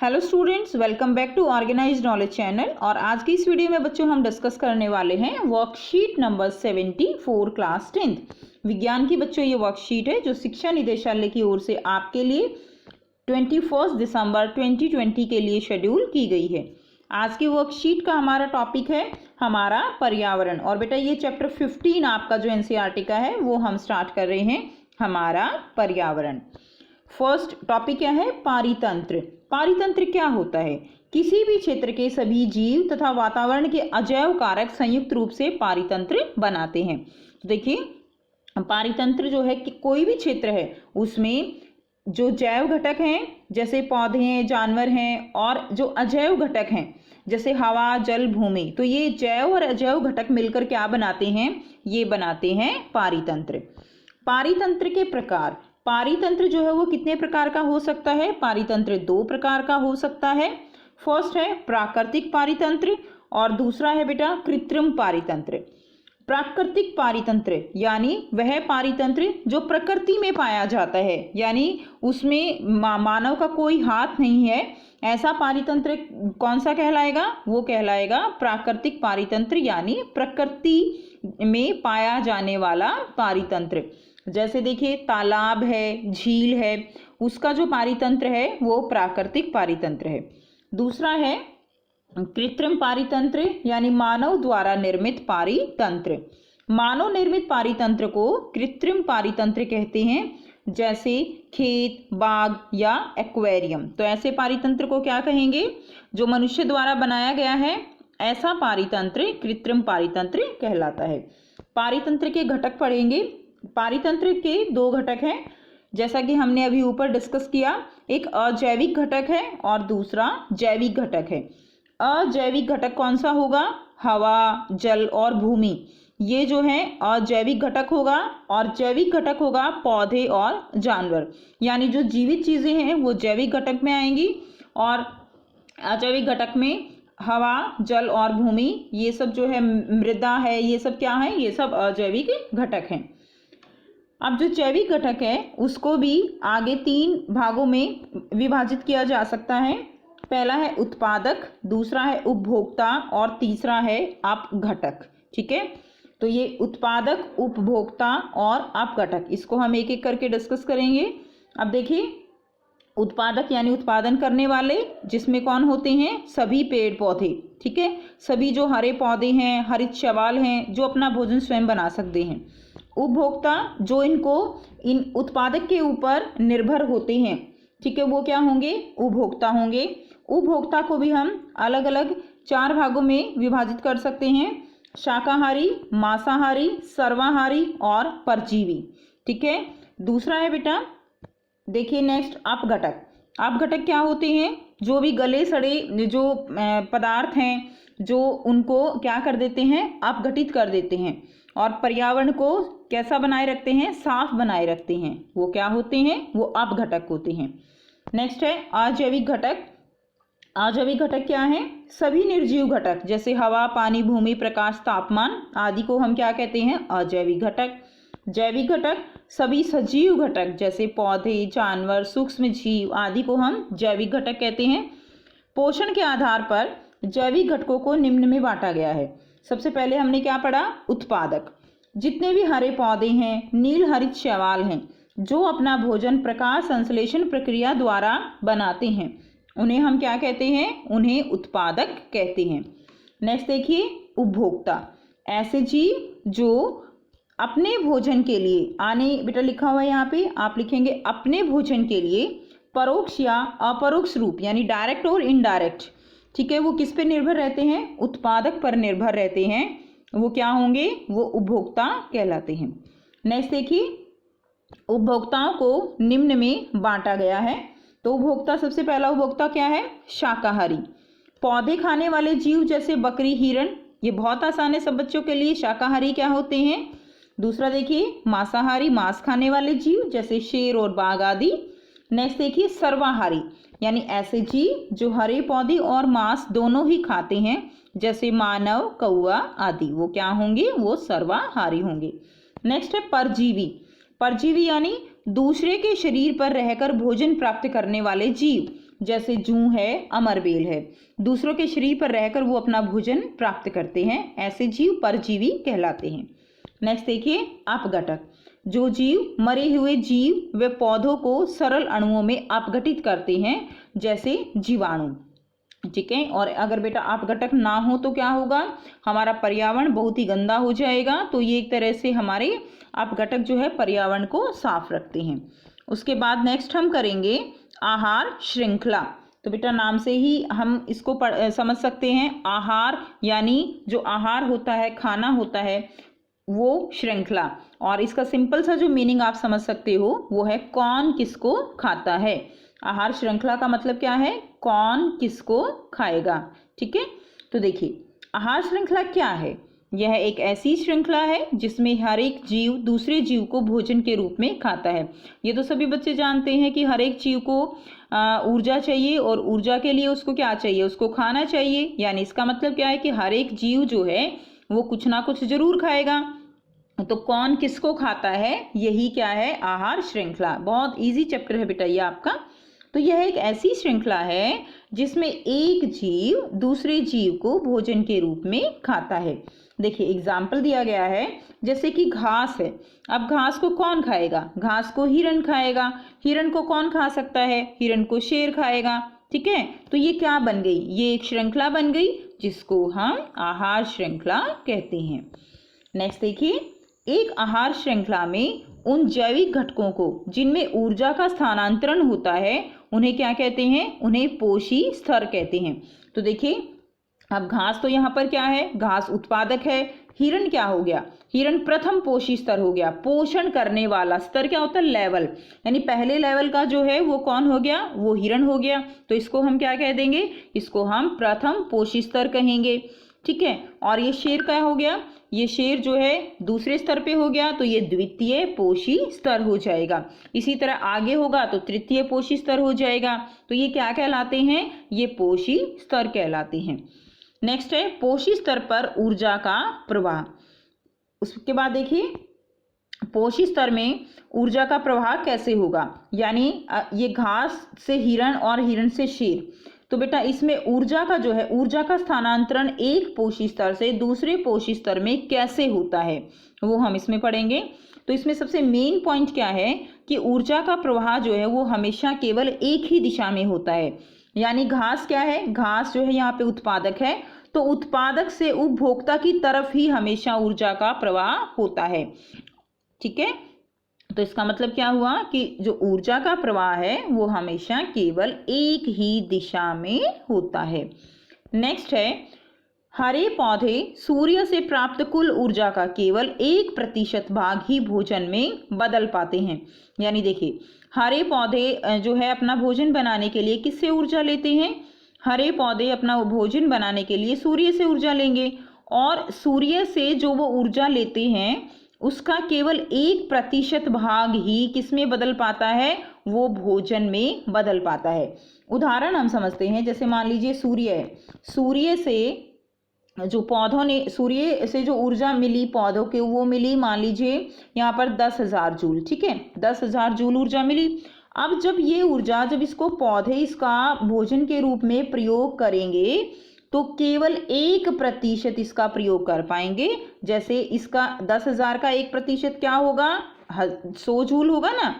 Hello students, welcome back to organised knowledge channel. और आज की इस वीडियो में बच्चों हम डिस्कस करने वाले हैं वर्कशीट नंबर 74 क्लास 10th विज्ञान की। बच्चों ये वर्कशीट है जो शिक्षा निदेशालय की ओर से आपके लिए 21 दिसंबर 2020 के लिए शेड्यूल की गई है। आज की वर्कशीट का हमारा टॉपिक है हमारा पर्यावरण। और बेटा ये चैप्टर 15 आपका जो एनसीईआरटी का है वो हम स्टार्ट कर रहे हैं, हमारा पर्यावरण। फर्स्ट टॉपिक क्या है? पारितंत्र। पारितंत्र क्या होता है? किसी भी क्षेत्र के सभी जीव तथा वातावरण के अजैव कारक संयुक्त रूप से पारितंत्र बनाते हैं। तो देखिए, पारितंत्र जो है कि कोई भी क्षेत्र है उसमें जो जैव घटक हैं जैसे पौधे हैं, जानवर हैं, और जो अजैव घटक हैं जैसे हवा, जल, भूमि, तो ये जैव और अजैव घटक मिलकर क्या बनाते हैं? ये बनाते हैं पारितंत्र। पारितंत्र के प्रकार। पारितंत्र जो है वो कितने प्रकार का हो सकता है? पारितंत्र 2 प्रकार का हो सकता है। फर्स्ट है प्राकृतिक पारितंत्र और दूसरा है बेटा कृत्रिम पारितंत्र। प्राकृतिक पारितंत्र यानी वह पारितंत्र जो प्रकृति में पाया जाता है, यानी उसमें मानव का कोई हाथ नहीं है, ऐसा पारितंत्र कौन सा कहलाएगा? वो कहलाएगा प्राकृतिक पारितंत्र, यानी प्रकृति में पाया जाने वाला पारितंत्र। जैसे देखिए तालाब है, झील है, उसका जो पारितंत्र है वो प्राकृतिक पारितंत्र है। दूसरा है कृत्रिम पारितंत्र यानी मानव द्वारा निर्मित पारितंत्र। मानव निर्मित पारितंत्र को कृत्रिम पारितंत्र कहते हैं, जैसे खेत, बाग या एक्वेरियम। तो ऐसे पारितंत्र को क्या कहेंगे? जो मनुष्य द्वारा बनाया गया है ऐसा पारितंत्र कृत्रिम पारितंत्र कहलाता है। पारितंत्र के घटक पढ़ेंगे। पारितंत्र के 2 घटक हैं, जैसा कि हमने अभी ऊपर डिस्कस किया। एक अजैविक घटक है और दूसरा जैविक घटक है। अजैविक घटक कौन सा होगा? हवा, जल और भूमि, ये जो है अजैविक घटक होगा। और जैविक घटक होगा पौधे और जानवर, यानी जो जीवित चीजें हैं वो जैविक घटक में आएंगी, और अजैविक घटक में हवा, जल और भूमि, ये सब जो है मृदा है, ये सब क्या है? ये सब अजैविक घटक हैं। अब जो जैविक घटक है उसको भी आगे 3 भागों में विभाजित किया जा सकता है। पहला है उत्पादक, दूसरा है उपभोक्ता और तीसरा है अपघटक। ठीक है, तो ये उत्पादक, उपभोक्ता और अपघटक, इसको हम एक एक करके डिस्कस करेंगे। अब देखिए, उत्पादक यानी उत्पादन करने वाले, जिसमें कौन होते हैं? सभी पेड़ पौधे। ठीक है, सभी जो हरे पौधे हैं, हरित शैवाल हैं, जो अपना भोजन स्वयं बना सकते हैं। उपभोक्ता जो इन उत्पादक के ऊपर निर्भर होते हैं, ठीक है, वो क्या होंगे? उपभोक्ता होंगे। उपभोक्ता को भी हम अलग अलग 4 भागों में विभाजित कर सकते हैं: शाकाहारी, मांसाहारी, सर्वाहारी और परजीवी। ठीक है, दूसरा है बेटा, देखिए नेक्स्ट अपघटक। अपघटक क्या होते हैं? जो भी गले सड़े जो पदार्थ हैं, जो उनको क्या कर देते हैं? अपघटित कर देते हैं और पर्यावरण को कैसा बनाए रखते हैं? साफ बनाए रखते हैं। वो क्या होते हैं? वो अपघटक होते हैं। नेक्स्ट है अजैविक घटक। अजैविक घटक क्या है? सभी निर्जीव घटक जैसे हवा, पानी, भूमि, प्रकाश, तापमान आदि को हम क्या कहते हैं? अजैविक घटक। जैविक घटक सभी सजीव घटक जैसे पौधे, जानवर, सूक्ष्म जीव आदि को हम जैविक घटक कहते हैं। पोषण के आधार पर जैविक घटकों को निम्न में बांटा गया है। सबसे पहले हमने क्या पढ़ा? उत्पादक। जितने भी हरे पौधे हैं, नील हरित शैवाल हैं, जो अपना भोजन प्रकाश संश्लेषण प्रक्रिया द्वारा बनाते हैं, उन्हें हम क्या कहते हैं? उन्हें उत्पादक कहते हैं। नेक्स्ट देखिए उपभोक्ता। ऐसे जीव जो अपने भोजन के लिए, आने बेटा लिखा हुआ है यहाँ पे, आप लिखेंगे अपने भोजन के लिए परोक्ष या अपरोक्ष रूप, यानी डायरेक्ट और इनडायरेक्ट, ठीक है, वो किस पे निर्भर रहते हैं? उत्पादक पर निर्भर रहते हैं। वो क्या होंगे? वो उपभोक्ता कहलाते हैं। नेक्स्ट देखिए, उपभोक्ताओं को निम्न में बांटा गया है। तो उपभोक्ता, सबसे पहला उपभोक्ता क्या है? शाकाहारी। पौधे खाने वाले जीव जैसे बकरी, हिरण, ये बहुत आसान है सब बच्चों के लिए। शाकाहारी क्या होते हैं? दूसरा देखिए मांसाहारी, मांस खाने वाले जीव जैसे शेर और बाघ आदि। नेक्स्ट देखिए सर्वाहारी, यानी ऐसे जीव जो हरे पौधे और मांस दोनों ही खाते हैं जैसे मानव, कौआ आदि, वो क्या होंगे? वो सर्वाहारी होंगे। नेक्स्ट है परजीवी। परजीवी यानी दूसरे के शरीर पर रहकर भोजन प्राप्त करने वाले जीव जैसे जूं है, अमरबेल है। दूसरों के शरीर पर रहकर वो अपना भोजन प्राप्त करते हैं, ऐसे जीव परजीवी कहलाते हैं। नेक्स्ट देखिए अपघटक। जो जीव मरे हुए जीव व पौधों को सरल अणुओं में अपघटित करते हैं, जैसे जीवाणु। ठीक है, और अगर बेटा अपघटक ना हो तो क्या होगा, हमारा पर्यावरण बहुत ही गंदा हो जाएगा। तो ये एक तरह से हमारे अपघटक जो है पर्यावरण को साफ रखते हैं। उसके बाद नेक्स्ट हम करेंगे आहार श्रृंखला। तो बेटा नाम से ही हम इसको समझ सकते हैं। आहार यानी जो आहार होता है, खाना होता है, वो श्रृंखला। और इसका सिंपल सा जो मीनिंग आप समझ सकते हो वो है कौन किसको खाता है। आहार श्रृंखला का मतलब क्या है, कौन किसको खाएगा। ठीक है, तो देखिए आहार श्रृंखला क्या है। यह एक ऐसी श्रृंखला है जिसमें हर एक जीव दूसरे जीव को भोजन के रूप में खाता है। ये तो सभी बच्चे जानते हैं कि हर एक जीव को ऊर्जा चाहिए, और ऊर्जा के लिए उसको क्या चाहिए, उसको खाना चाहिए। यानी इसका मतलब क्या है कि हर एक जीव जो है वो कुछ ना कुछ जरूर खाएगा। तो कौन किसको खाता है, यही क्या है, आहार श्रृंखला। बहुत इजी चैप्टर है बेटा ये आपका। तो यह एक ऐसी श्रृंखला है जिसमें एक जीव दूसरे जीव को भोजन के रूप में खाता है। देखिए एग्जाम्पल दिया गया है, जैसे कि घास है। अब घास को कौन खाएगा, घास को हिरण खाएगा। हिरण को कौन खा सकता है, हिरण को शेर खाएगा। ठीक है, तो ये क्या बन गई, ये एक श्रृंखला बन गई जिसको हम आहार श्रृंखला कहते हैं। नेक्स्ट देखिए, एक आहार श्रृंखला में उन जैविक घटकों को जिनमें ऊर्जा का स्थानांतरण होता है उन्हें क्या कहते हैं, उन्हें पोषी स्तर कहते हैं। तो देखिए अब घास तो यहाँ पर क्या है, घास उत्पादक है। हिरण क्या हो गया, हिरण प्रथम पोषी स्तर हो गया। पोषण करने वाला स्तर क्या होता है, लेवल। यानी पहले लेवल का जो है वो कौन हो गया, वो हिरण हो गया। तो इसको हम क्या कह देंगे, इसको हम प्रथम पोषी स्तर कहेंगे। ठीक है, और ये शेर क्या हो गया, ये शेर जो है दूसरे स्तर पे हो गया, तो ये द्वितीय पोषी स्तर हो जाएगा। इसी तरह आगे होगा तो तृतीय पोषी स्तर हो जाएगा। तो ये क्या कहलाते हैं, ये पोषी स्तर कहलाते हैं। नेक्स्ट है पोषी स्तर पर ऊर्जा का प्रवाह। उसके बाद देखिए पोषी स्तर में ऊर्जा का प्रवाह कैसे होगा, यानी ये घास से हिरण और हिरण से शेर। तो बेटा इसमें ऊर्जा का जो है, ऊर्जा का स्थानांतरण एक पोषी स्तर से दूसरे पोषी स्तर में कैसे होता है वो हम इसमें पढ़ेंगे। तो इसमें सबसे मेन पॉइंट क्या है कि ऊर्जा का प्रवाह जो है वो हमेशा केवल एक ही दिशा में होता है। यानी घास क्या है, घास जो है यहाँ पे उत्पादक है, तो उत्पादक से उपभोक्ता की तरफ ही हमेशा ऊर्जा का प्रवाह होता है। ठीक है, तो इसका मतलब क्या हुआ कि जो ऊर्जा का प्रवाह है वो हमेशा केवल एक ही दिशा में होता है। नेक्स्ट है हरे पौधे सूर्य से प्राप्त कुल ऊर्जा का केवल 1% भाग ही भोजन में बदल पाते हैं। यानी देखिए हरे पौधे जो है अपना भोजन बनाने के लिए किससे ऊर्जा लेते हैं, हरे पौधे अपना भोजन बनाने के लिए सूर्य से ऊर्जा लेंगे, और सूर्य से जो वो ऊर्जा लेते हैं उसका केवल 1% भाग ही किसमें बदल पाता है, वो भोजन में बदल पाता है। उदाहरण हम समझते हैं, जैसे मान लीजिए सूर्य है, सूर्य से जो पौधों ने, सूर्य से जो ऊर्जा मिली पौधों के, वो मिली मान लीजिए यहाँ पर 10,000 जूल। ठीक है, 10,000 जूल ऊर्जा मिली। अब जब ये ऊर्जा, जब इसको पौधे इसका भोजन के रूप में प्रयोग करेंगे तो केवल 1% इसका प्रयोग कर पाएंगे। जैसे इसका 10,000 का 1% क्या होगा, 100 जूल होगा ना।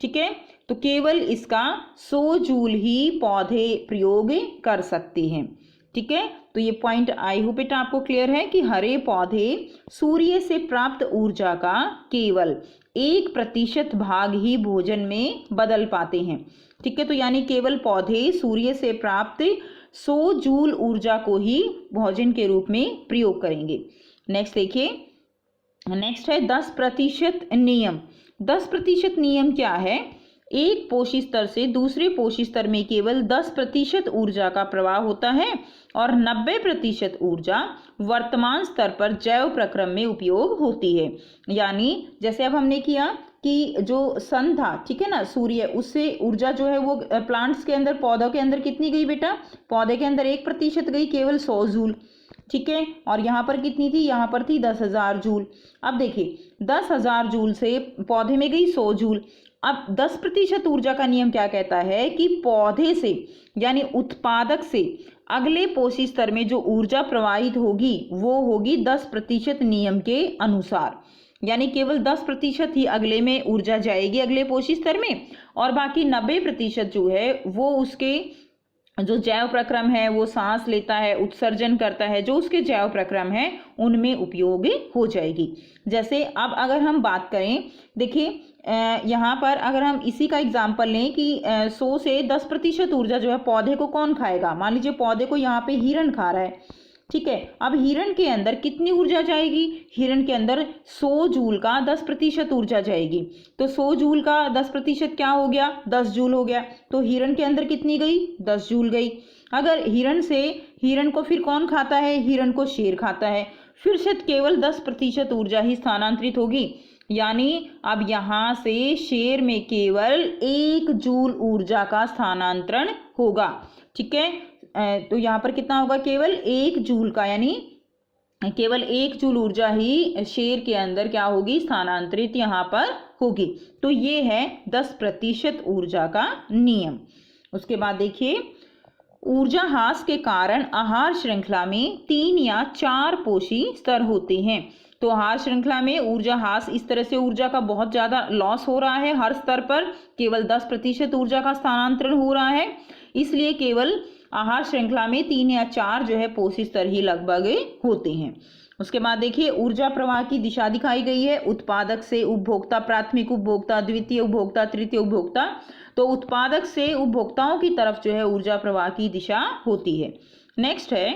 ठीक है, तो केवल इसका 100 जूल ही पौधे प्रयोग कर सकते हैं। ठीक है, तो ये पॉइंट आई होप बेटा आपको क्लियर है कि हरे पौधे सूर्य से प्राप्त ऊर्जा का केवल 1% भाग ही भोजन में बदल पाते हैं। ठीक है, तो यानी केवल पौधे सूर्य से प्राप्त 100 जूल ऊर्जा को ही भोजन के रूप में प्रयोग करेंगे। नेक्स्ट देखिए, नेक्स्ट है 10% नियम। 10% नियम क्या है, एक पोषी स्तर से दूसरे पोषी स्तर में केवल 10% ऊर्जा का प्रवाह होता है और 90% ऊर्जा वर्तमान स्तर पर जैव प्रक्रम में उपयोग होती है। यानी जैसे अब हमने किया कि जो सन था, ठीक है ना, सूर्य, उससे ऊर्जा जो है वो प्लांट्स के अंदर, पौधों के अंदर कितनी गई बेटा, पौधे के अंदर 1% गई, केवल 100 जूल। ठीक है, और यहाँ पर कितनी थी, यहाँ पर थी 10,000 जूल। अब देखिए 10,000 जूल से पौधे में गई 100 जूल, अब 10% ऊर्जा का नियम क्या कहता है कि पौधे से यानी उत्पादक से अगले पोषी स्तर में जो ऊर्जा प्रवाहित होगी वो होगी 10% नियम के अनुसार, यानी केवल 10% ही अगले में ऊर्जा जाएगी अगले पोषी स्तर में, और बाकी 90% जो है वो उसके जो जैव प्रक्रम है, वो सांस लेता है, उत्सर्जन करता है, जो उसके जैव प्रक्रम है उनमें उपयोगी हो जाएगी। जैसे अब अगर हम बात करें, देखिए यहाँ पर अगर हम इसी का एग्जाम्पल लें कि 100 से 10% ऊर्जा जो है पौधे को कौन खाएगा। मान लीजिए पौधे को यहाँ पे हिरण खा रहा है, ठीक है। अब हिरण के अंदर कितनी ऊर्जा जाएगी, हिरण के अंदर 100 जूल का 10% ऊर्जा जाएगी। तो 100 जूल का 10% क्या हो गया, 10 जूल हो गया। तो हिरण के अंदर कितनी गई, 10 जूल गई। अगर हिरण को फिर कौन खाता है, हिरण को शेर खाता है, फिर से केवल 10% ऊर्जा ही स्थानांतरित होगी, यानी अब यहाँ से शेर में केवल 1 जूल ऊर्जा का स्थानांतरण होगा, ठीक है। तो यहाँ पर कितना होगा, केवल 1 जूल का, यानी केवल 1 जूल ऊर्जा ही शेर के अंदर क्या होगी, स्थानांतरित यहाँ पर होगी। तो ये है 10% ऊर्जा का नियम। उसके बाद देखिए, ऊर्जा ह्रास के कारण आहार श्रृंखला में 3 या 4 पोषी स्तर होते हैं। तो आहार श्रृंखला में ऊर्जा ह्रास, इस तरह से ऊर्जा का बहुत ज़्यादा लॉस हो रहा है, हर स्तर पर केवल 10% ऊर्जा का स्थानांतरण हो रहा है, इसलिए केवल आहार श्रृंखला में 3 या 4 जो है पोषी स्तर ही लगभग होते हैं। उसके बाद देखिए, ऊर्जा प्रवाह की दिशा दिखाई गई है, उत्पादक से उपभोक्ता, प्राथमिक उपभोक्ता, द्वितीय उपभोक्ता, तृतीय उपभोक्ता। तो उत्पादक से उपभोक्ताओं की तरफ जो है ऊर्जा प्रवाह की दिशा होती है। नेक्स्ट है,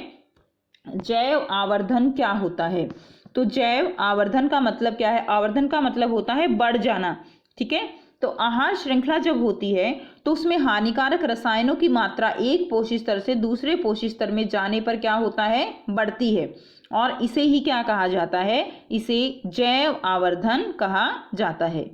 जैव आवर्धन क्या होता है। तो जैव आवर्धन का मतलब क्या है, आवर्धन का मतलब होता है बढ़ जाना, ठीक है। तो आहार श्रृंखला जब होती है तो उसमें हानिकारक रसायनों की मात्रा एक पोषी स्तर से दूसरे पोषी स्तर में जाने पर क्या होता है, बढ़ती है, और इसे ही क्या कहा जाता है, इसे जैव आवर्धन कहा जाता है।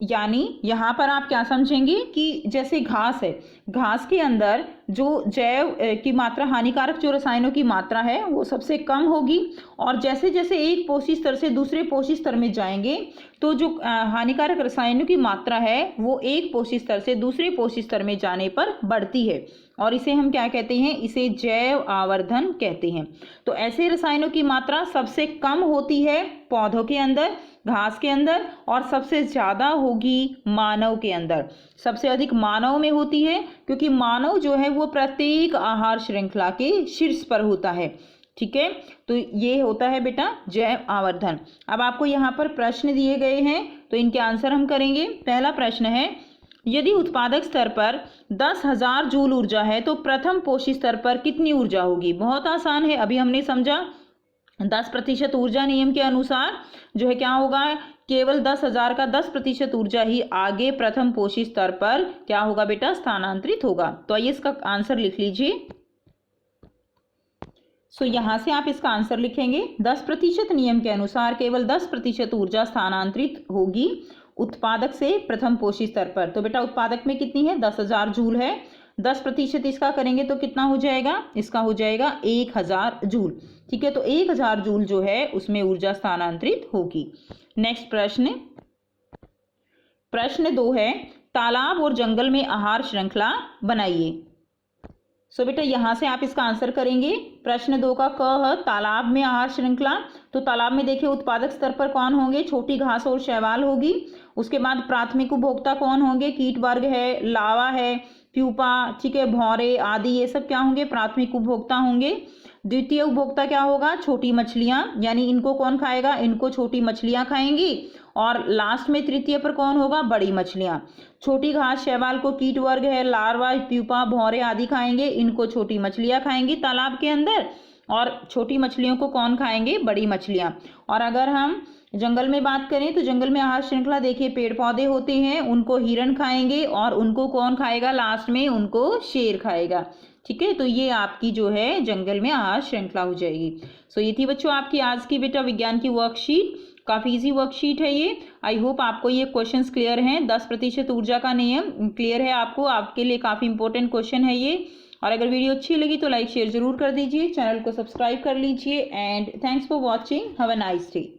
यानी यहाँ पर आप क्या समझेंगे कि जैसे घास है, घास के अंदर जो जैव की मात्रा, हानिकारक जो रसायनों की मात्रा है वो सबसे कम होगी, और जैसे जैसे एक पोषी स्तर से दूसरे पोषी स्तर में जाएंगे तो जो हानिकारक रसायनों की मात्रा है वो एक पोषी स्तर से दूसरे पोषी स्तर में जाने पर बढ़ती है, और इसे हम क्या कहते हैं, इसे जैव आवर्धन कहते हैं। तो ऐसे रसायनों की मात्रा सबसे कम होती है पौधों के अंदर, घास के अंदर, और सबसे ज़्यादा होगी मानव के अंदर। सबसे अधिक मानव में होती है, क्योंकि मानव जो है वो प्रत्येक आहार श्रृंखला के शीर्ष पर होता है, ठीक है। तो ये होता है बेटा जैव आवर्धन। अब आपको यहाँ पर प्रश्न दिए गए हैं तो इनके आंसर हम करेंगे। पहला प्रश्न है, यदि उत्पादक स्तर पर 10,000 जूल ऊर्जा है तो प्रथम पोषी स्तर पर कितनी ऊर्जा होगी। बहुत आसान है, अभी हमने समझा। 10% ऊर्जा नियम के अनुसार जो है क्या होगा, केवल 10,000 का 10% ऊर्जा ही आगे प्रथम पोषी स्तर पर क्या होगा बेटा, स्थानांतरित होगा। तो आइए इसका आंसर लिख लीजिए। सो यहाँ से आप इसका आंसर लिखेंगे, 10% नियम के अनुसार केवल 10% ऊर्जा स्थानांतरित होगी उत्पादक से प्रथम पोषी स्तर पर। तो बेटा उत्पादक में कितनी है, 10,000 जूल है, 10% इसका करेंगे तो कितना हो जाएगा, इसका हो जाएगा 1,000 जूल, ठीक है। तो 1,000 जूल जो है उसमें ऊर्जा स्थानांतरित होगी। नेक्स्ट प्रश्न, प्रश्न 2 है, तालाब और जंगल में आहार श्रृंखला बनाइए। सो बेटा यहाँ से आप इसका आंसर करेंगे। प्रश्न 2 का क है तालाब में आहार श्रृंखला। तो तालाब में देखिए उत्पादक स्तर पर कौन होंगे, छोटी घास और शैवाल होगी। उसके बाद प्राथमिक उपभोक्ता कौन होंगे, कीट वर्ग है, लावा है, प्यूपा, ठीक है, भौरे आदि, ये सब क्या होंगे, प्राथमिक उपभोक्ता होंगे। द्वितीय उपभोक्ता क्या होगा, छोटी मछलियाँ, यानी इनको कौन खाएगा, इनको छोटी मछलियाँ खाएंगी। और लास्ट में तृतीय पर कौन होगा, बड़ी मछलियाँ। छोटी घास शैवाल को कीट वर्ग है, लार्वा, प्यूपा, भौरे आदि खाएंगे, इनको छोटी मछलियाँ खाएंगी तालाब के अंदर। और छोटी मछलियों को कौन खाएंगे, बड़ी मछलियाँ। और अगर हम जंगल में बात करें तो जंगल में आहार श्रृंखला देखिए, पेड़ पौधे होते हैं, उनको हिरण खाएंगे, और उनको कौन खाएगा, लास्ट में उनको शेर खाएगा, ठीक है। तो ये आपकी जो है जंगल में आहार श्रृंखला हो जाएगी। सो ये थी बच्चों आपकी आज की बेटा विज्ञान की वर्कशीट। काफ़ी इजी वर्कशीट है ये। आई होप आपको ये क्वेश्चंस क्लियर हैं। 10% ऊर्जा का नियम क्लियर है आपको, आपके लिए काफ़ी इंपॉर्टेंट क्वेश्चन है ये। और अगर वीडियो अच्छी लगी तो लाइक शेयर जरूर कर दीजिए, चैनल को सब्सक्राइब कर लीजिए। And thanks for watching, have a nice day.